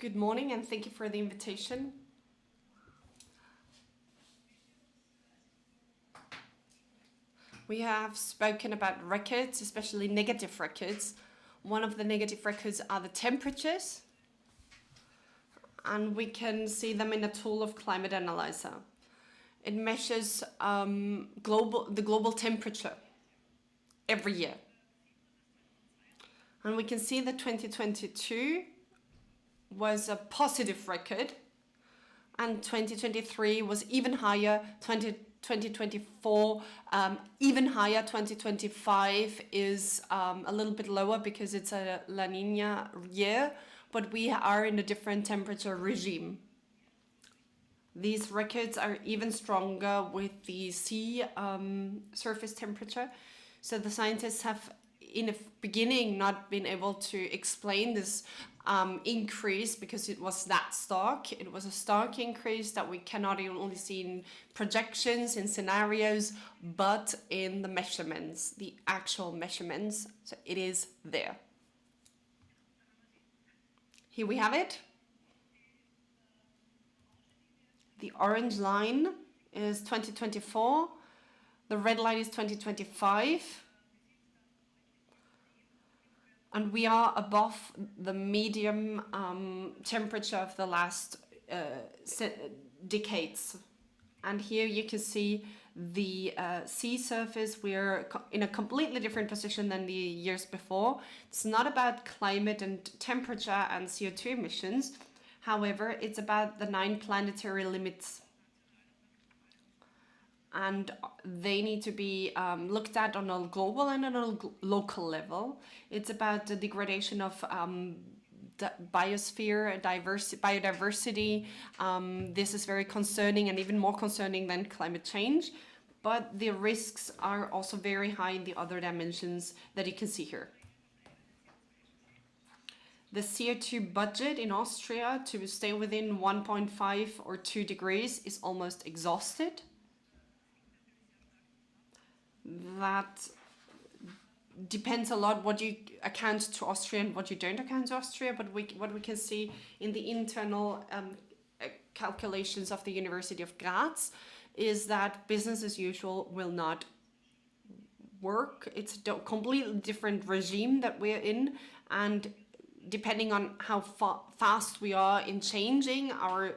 Good morning and thank you for the invitation. We have spoken about records, especially negative records. One of the negative records are the temperatures, and we can see them in a tool of Climate Analyzer. It measures the global temperature every year. And we can see that 2022 was a positive record, and 2023 was even higher, 2024 even higher, 2025 is a little bit lower because it's a La Nina year, but we are in a different temperature regime. These records are even stronger with the sea surface temperature. So the scientists have in the beginning not been able to explain this increase because it was that stark. It was a stark increase that we cannot only see in projections, in scenarios, but in the measurements, the actual measurements. So it is there. Here we have it. The orange line is 2024. The red line is 2025. And we are above the medium temperature of the last decades. And here you can see the sea surface. We're in a completely different position than the years before. It's not about climate and temperature and CO2 emissions. However, it's about the 9 planetary limits. And they need to be looked at on a global and on a local level. It's about the degradation of the biosphere, biodiversity. This is very concerning and even more concerning than climate change. But the risks are also very high in the other dimensions that you can see here. The CO2 budget in Austria to stay within 1.5 or 2 degrees is almost exhausted. That depends a lot what you account to Austria and what you don't account to Austria, but what we can see in the internal calculations of the University of Graz is that business as usual will not work. It's a completely different regime that we're in, and depending on how fast we are in changing our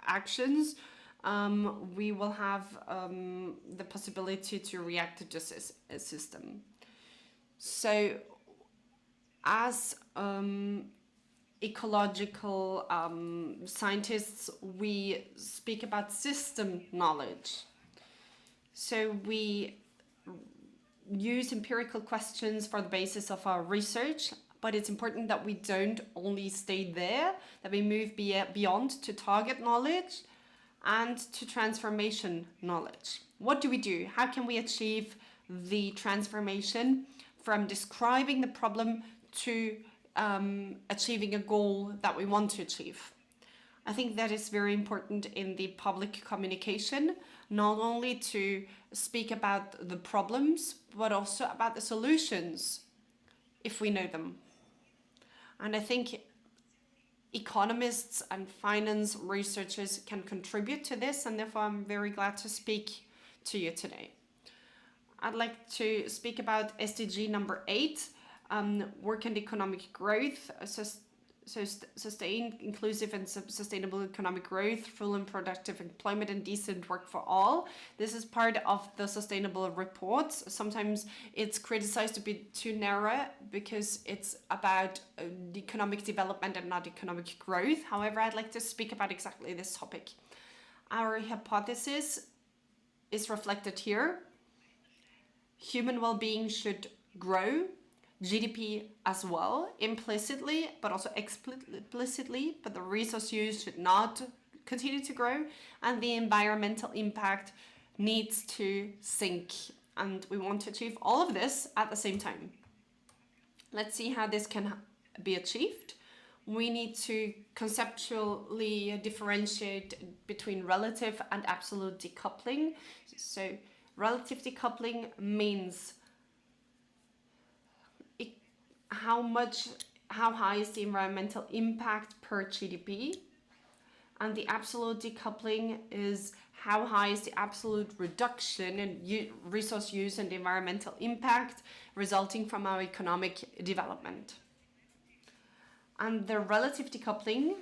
actions, we will have the possibility to react to this system. So as ecological scientists, we speak about system knowledge. So we use empirical questions for the basis of our research, but it's important that we don't only stay there, that we move beyond to target knowledge and to transformation knowledge. What do we do? How can we achieve the transformation from describing the problem to achieving a goal that we want to achieve? I think that is very important in the public communication, not only to speak about the problems, but also about the solutions, if we know them. And I think economists and finance researchers can contribute to this, and therefore I'm very glad to speak to you today. I'd like to speak about SDG number 8, work and economic growth, sustained, inclusive and sustainable economic growth, full and productive employment and decent work for all. This is part of the sustainable reports. Sometimes it's criticized to be too narrow because it's about economic development and not economic growth. However, I'd like to speak about exactly this topic. Our hypothesis is reflected here. Human well-being should grow, GDP as well, implicitly, but also explicitly, but the resource use should not continue to grow, and the environmental impact needs to sink. And we want to achieve all of this at the same time. Let's see how this can be achieved. We need to conceptually differentiate between relative and absolute decoupling. So relative decoupling means how much how high is the environmental impact per GDP, and the absolute decoupling is how high is the absolute reduction in resource use and environmental impact resulting from our economic development. And the relative decoupling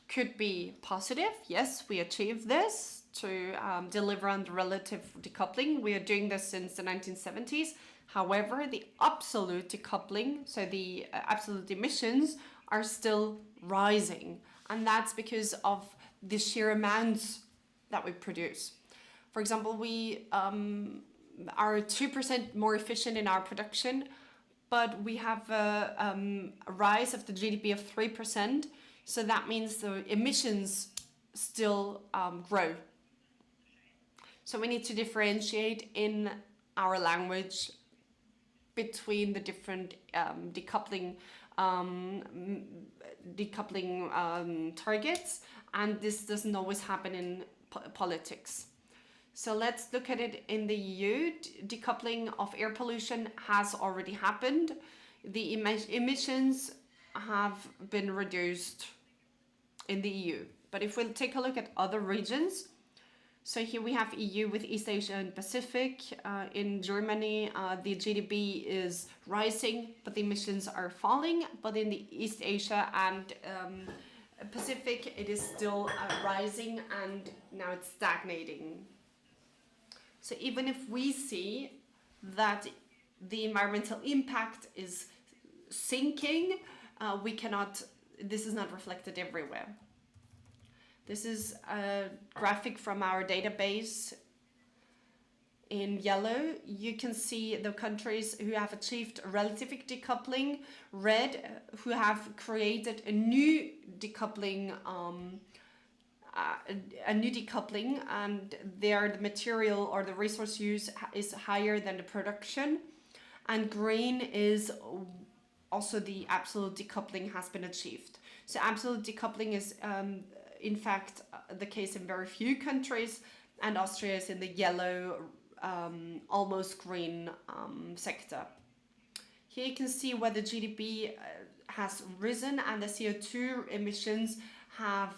could be positive. Yes, we achieved this to deliver on the relative decoupling. We are doing this since the 1970s. However, the absolute decoupling, so the absolute emissions, are still rising. And that's because of the sheer amounts that we produce. For example, we are 2% more efficient in our production, but we have a rise of the GDP of 3%. So that means the emissions still grow. So we need to differentiate in our language between the different decoupling targets, and this doesn't always happen in politics. So let's look at it in the EU. Decoupling of air pollution has already happened. The emissions have been reduced in the EU. But if we take a look at other regions, so here we have EU with East Asia and Pacific. In Germany, the GDP is rising, but the emissions are falling. But in the East Asia and Pacific, it is still rising, and now it's stagnating. So even if we see that the environmental impact is sinking, this is not reflected everywhere. This is a graphic from our database. In yellow, you can see the countries who have achieved relative decoupling. Red, who have created a new decoupling, and there the material or the resource use is higher than the production. And green is also the absolute decoupling has been achieved. So absolute decoupling is in fact the case in very few countries, and Austria is in the yellow, almost green sector. Here you can see where the GDP has risen and the CO2 emissions have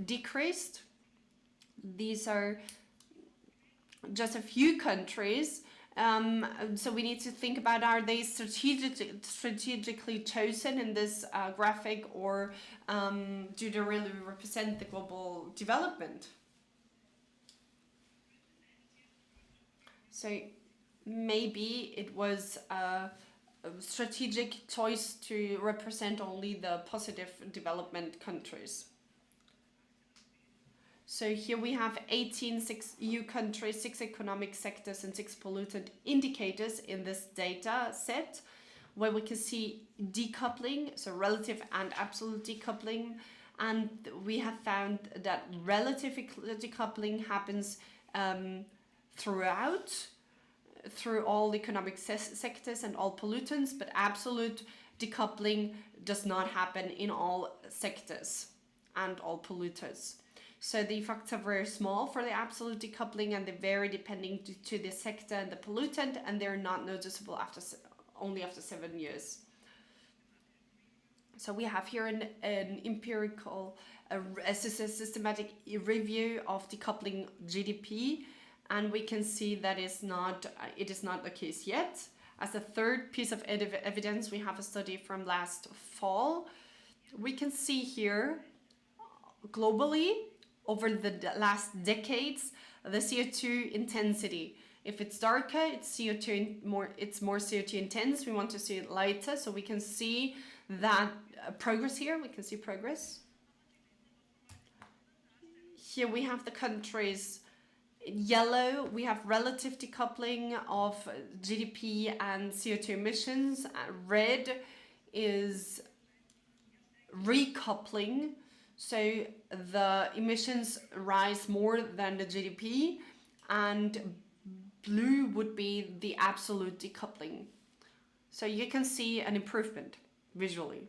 decreased. These are just a few countries. So we need to think about, are they strategically chosen in this graphic, or do they really represent the global development? So maybe it was a strategic choice to represent only the positive development countries. So here we have 6 EU countries, 6 economic sectors, and 6 pollutant indicators in this data set, where we can see decoupling, so relative and absolute decoupling. And we have found that relative decoupling happens through all economic sectors and all pollutants, but absolute decoupling does not happen in all sectors and all polluters. So the effects are very small for the absolute decoupling, and they vary depending to the sector and the pollutant, and they're not noticeable only after 7 years. So we have here an empirical, a systematic review of decoupling GDP, and we can see that it is not the case yet. As a third piece of evidence, we have a study from last fall. We can see here globally, over the last decades, the CO2 intensity. If it's darker, it's more CO2 intense. We want to see it lighter, so we can see that progress here. We can see progress. Here we have the countries. In yellow, we have relative decoupling of GDP and CO2 emissions. Red is recoupling. So the emissions rise more than the GDP, and blue would be the absolute decoupling. So you can see an improvement visually.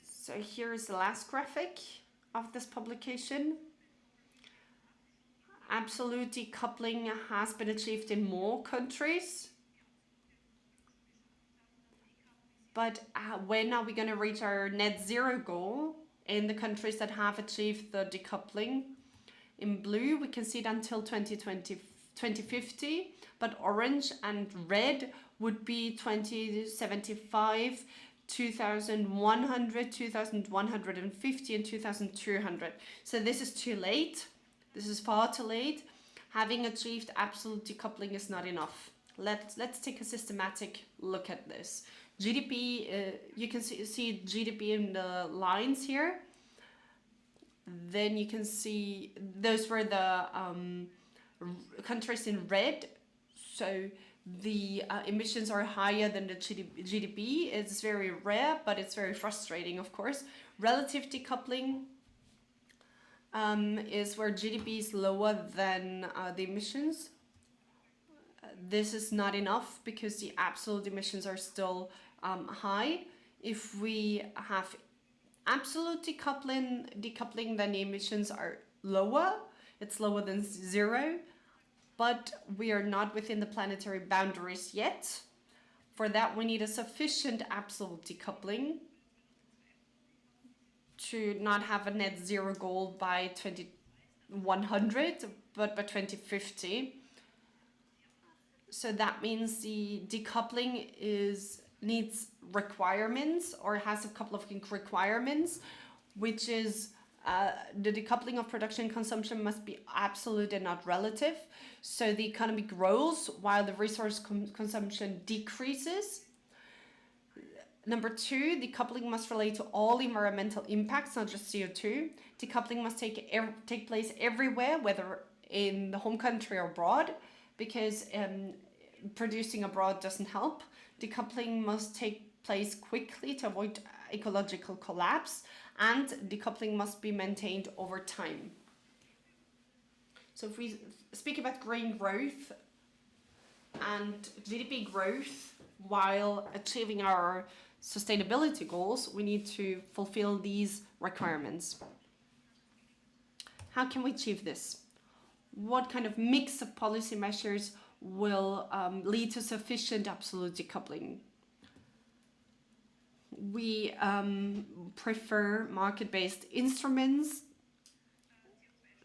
So here is the last graphic of this publication. Absolute decoupling has been achieved in more countries. But when are we going to reach our net zero goal in the countries that have achieved the decoupling? In blue, we can see it until 2050, but orange and red would be 2075, 2100, 2150, and 2200. So this is too late. This is far too late. Having achieved absolute decoupling is not enough. Let's take a systematic look at this. GDP, you can see GDP in the lines here. Then you can see those were the countries in red. So the emissions are higher than the GDP. It's very rare, but it's very frustrating, of course. Relative decoupling is where GDP is lower than the emissions. This is not enough because the absolute emissions are still high. If we have absolute decoupling, then the emissions are lower. It's lower than zero, but we are not within the planetary boundaries yet. For that, we need a sufficient absolute decoupling to not have a net zero goal by 2100, but by 2050. So that means the decoupling needs requirements, or has a couple of requirements, which is the decoupling of production and consumption must be absolute and not relative. So the economy grows while the resource consumption decreases. Number two, decoupling must relate to all environmental impacts, not just CO2. Decoupling must take place everywhere, whether in the home country or abroad, because producing abroad doesn't help. Decoupling must take place quickly to avoid ecological collapse, and decoupling must be maintained over time. So if we speak about green growth and GDP growth while achieving our sustainability goals, we need to fulfill these requirements. How can we achieve this? What kind of mix of policy measures will lead to sufficient absolute decoupling? We prefer market-based instruments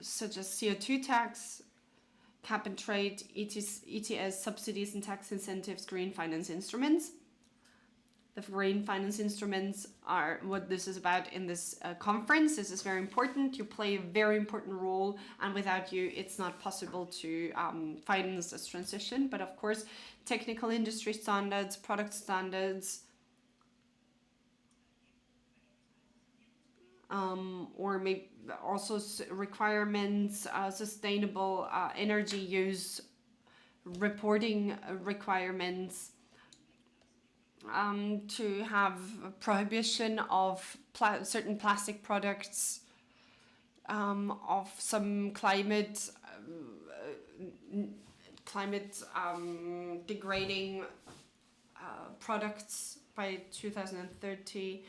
such as CO2 tax, cap and trade, ETS subsidies and tax incentives, green finance instruments. The green finance instruments are what this is about in this conference. This is very important. You play a very important role, and without you, it's not possible to finance this transition. But of course, technical industry standards, product standards, or maybe also requirements, sustainable energy use, reporting requirements, to have a prohibition of certain plastic products, of some climate degrading products by 2030,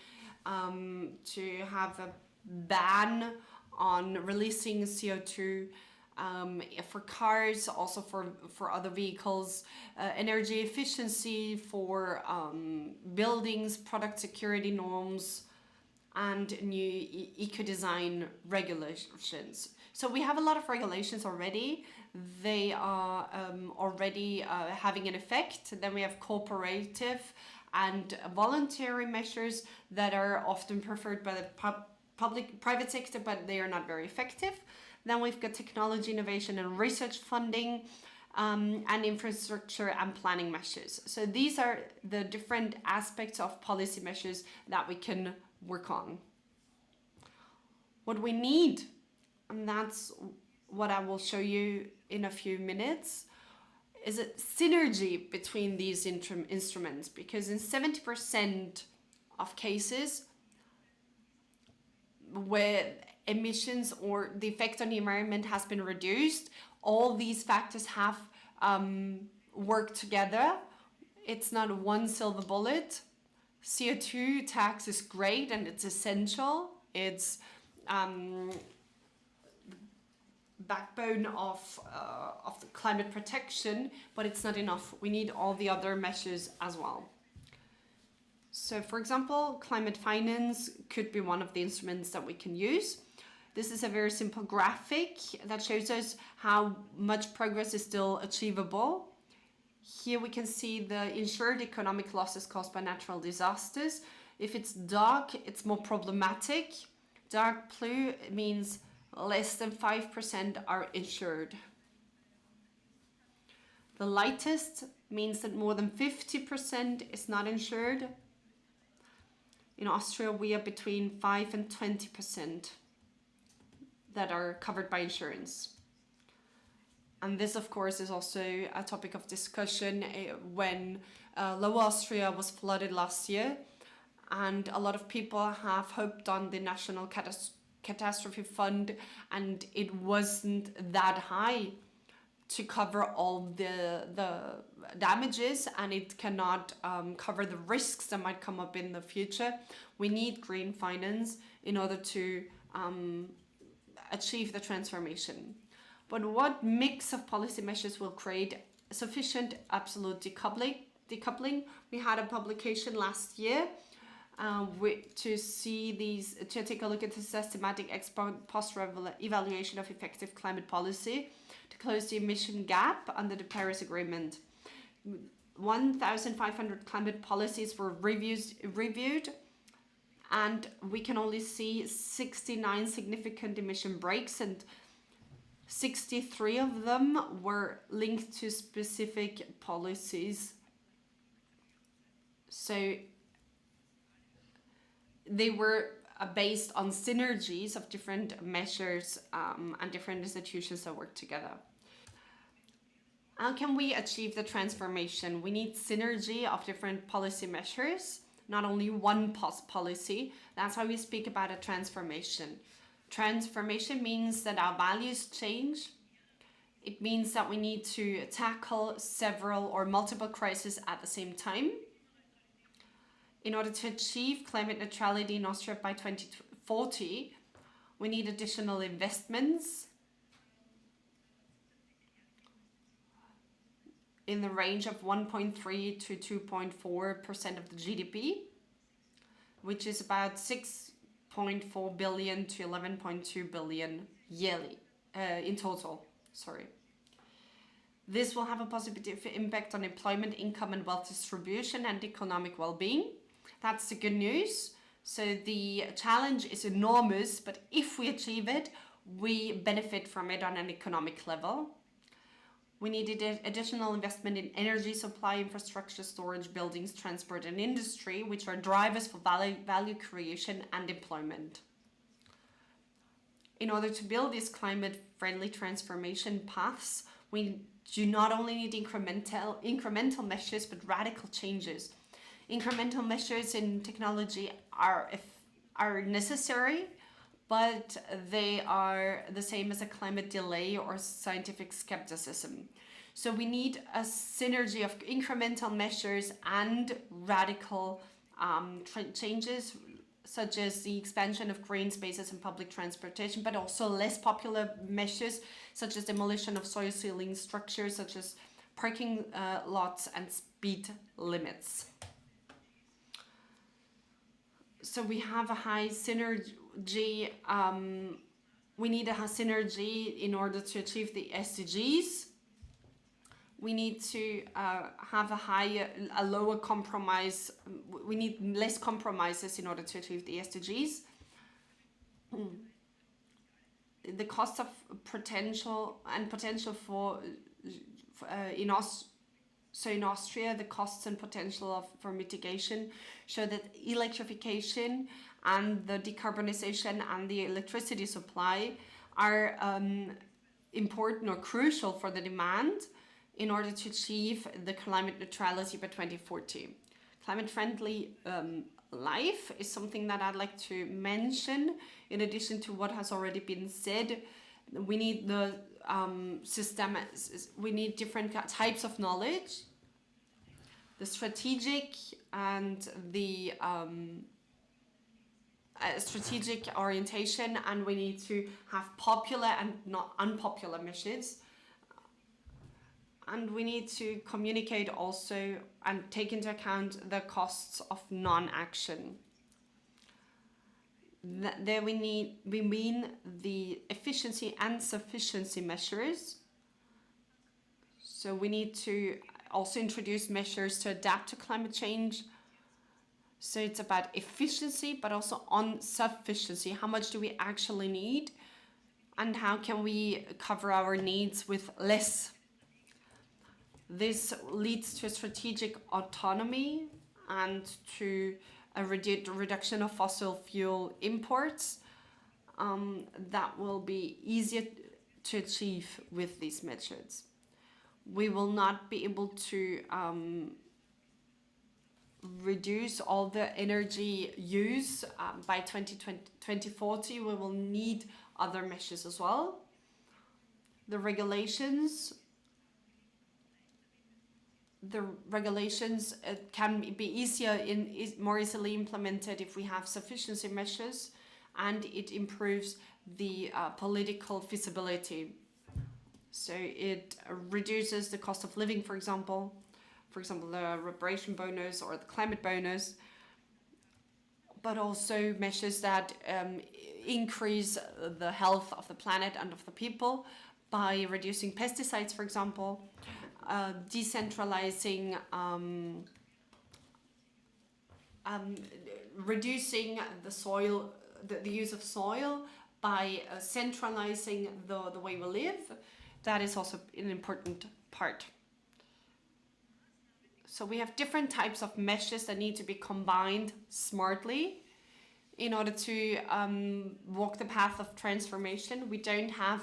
to have a ban on releasing CO2 for cars, also for other vehicles, energy efficiency for buildings, product security norms, and new eco-design regulations. So we have a lot of regulations already. They are already having an effect. Then we have cooperative and voluntary measures that are often preferred by the private sector, but they are not very effective. Then we've got technology, innovation, and research funding, and infrastructure and planning measures. So these are the different aspects of policy measures that we can work on. What we need, and that's what I will show you in a few minutes, is a synergy between these instruments, because in 70% of cases where emissions or the effect on the environment has been reduced, all these factors have worked together. It's not one silver bullet. CO2 tax is great and it's essential. It's backbone of the climate protection, but it's not enough. We need all the other measures as well. So for example, climate finance could be one of the instruments that we can use. This is a very simple graphic that shows us how much progress is still achievable. Here we can see the insured economic losses caused by natural disasters. If it's dark, it's more problematic. Dark blue means less than 5% are insured. The lightest means that more than 50% is not insured. In Austria, we are between 5 and 20% that are covered by insurance. And this, of course, is also a topic of discussion when Lower Austria was flooded last year. And a lot of people have hoped on the National Catastrophe Fund, and it wasn't that high to cover all the damages, and it cannot cover the risks that might come up in the future. We need green finance in order to achieve the transformation. But what mix of policy measures will create sufficient absolute decoupling? We had a publication last year to take a look at the systematic ex-post evaluation of effective climate policy to close the emission gap under the Paris Agreement. 1,500 climate policies were reviewed, and we can only see 69 significant emission breaks, and 63 of them were linked to specific policies. So they were based on synergies of different measures and different institutions that work together. How can we achieve the transformation? We need synergy of different policy measures, not only one policy. That's why we speak about a transformation. Transformation means that our values change. It means that we need to tackle several or multiple crises at the same time. In order to achieve climate neutrality in Austria by 2040, we need additional investments in the range of 1.3 to 2.4% of the GDP, which is about 6.4 billion to 11.2 billion yearly in total. This will have a positive impact on employment, income and wealth distribution and economic well-being. That's the good news. So the challenge is enormous, but if we achieve it, we benefit from it on an economic level. We needed additional investment in energy supply, infrastructure, storage, buildings, transport and industry, which are drivers for value creation and employment. In order to build these climate-friendly transformation paths, we do not only need incremental measures, but radical changes. Incremental measures in technology are necessary, but they are the same as a climate delay or scientific skepticism. So we need a synergy of incremental measures and radical changes, such as the expansion of green spaces and public transportation, but also less popular measures, such as demolition of soil sealing structures, such as parking lots and speed limits. So we have a high synergy. We need a high synergy in order to achieve the SDGs. We need to have a lower compromise. We need less compromises in order to achieve the SDGs. The cost of potential for in Austria, the costs and potential for mitigation show that electrification and the decarbonization and the electricity supply are important or crucial for the demand in order to achieve the climate neutrality by 2040. Climate-friendly life is something that I'd like to mention. In addition to what has already been said, we need the we need different types of knowledge, the strategic and the strategic orientation, and we need to have popular and not unpopular measures. And we need to communicate also and take into account the costs of non-action. There we mean the efficiency and sufficiency measures. So we need to also introduce measures to adapt to climate change. So it's about efficiency, but also on sufficiency. How much do we actually need? And how can we cover our needs with less? This leads to a strategic autonomy and to a reduction of fossil fuel imports that will be easier to achieve with these methods. We will not be able to reduce all the energy use by 2040. We will need other measures as well. The regulations can be more easily implemented if we have sufficiency measures, and it improves the political feasibility. So it reduces the cost of living, for example, the reparation bonus or the climate bonus, but also measures that increase the health of the planet and of the people by reducing pesticides, for example, decentralizing, reducing the use of soil by centralizing the way we live. That is also an important part. So we have different types of measures that need to be combined smartly in order to walk the path of transformation. We don't have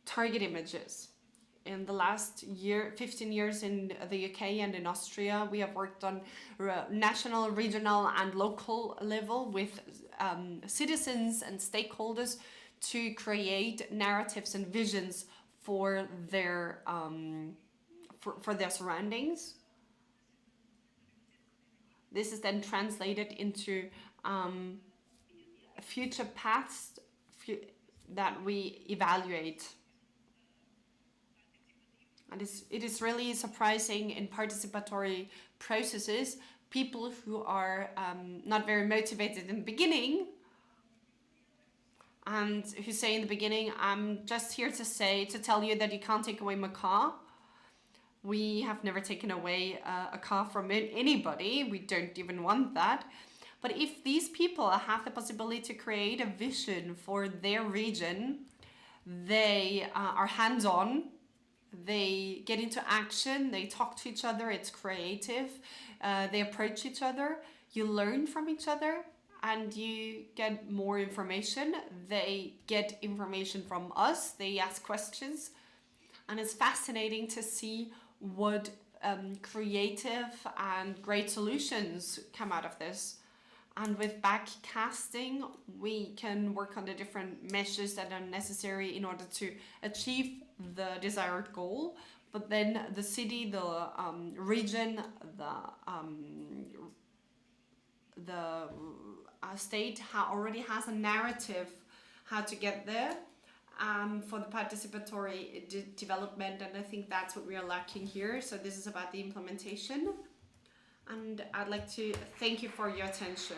target images. In the last 15 years in the UK and in Austria, we have worked on national, regional and local level with citizens and stakeholders to create narratives and visions for their surroundings. This is then translated into future paths that we evaluate. And it is really surprising in participatory processes, people who are not very motivated in the beginning and who say in the beginning, I'm just here to tell you that you can't take away my car. We have never taken away a car from anybody. We don't even want that. But if these people have the possibility to create a vision for their region, they are hands-on, they get into action, they talk to each other, it's creative, they approach each other, you learn from each other, and you get more information. They get information from us, they ask questions, and it's fascinating to see what creative and great solutions come out of this. And with backcasting, we can work on the different measures that are necessary in order to achieve the desired goal. But then the city, the region, the state already has a narrative how to get there for the participatory development, and I think that's what we are lacking here. So this is about the implementation. And I'd like to thank you for your attention.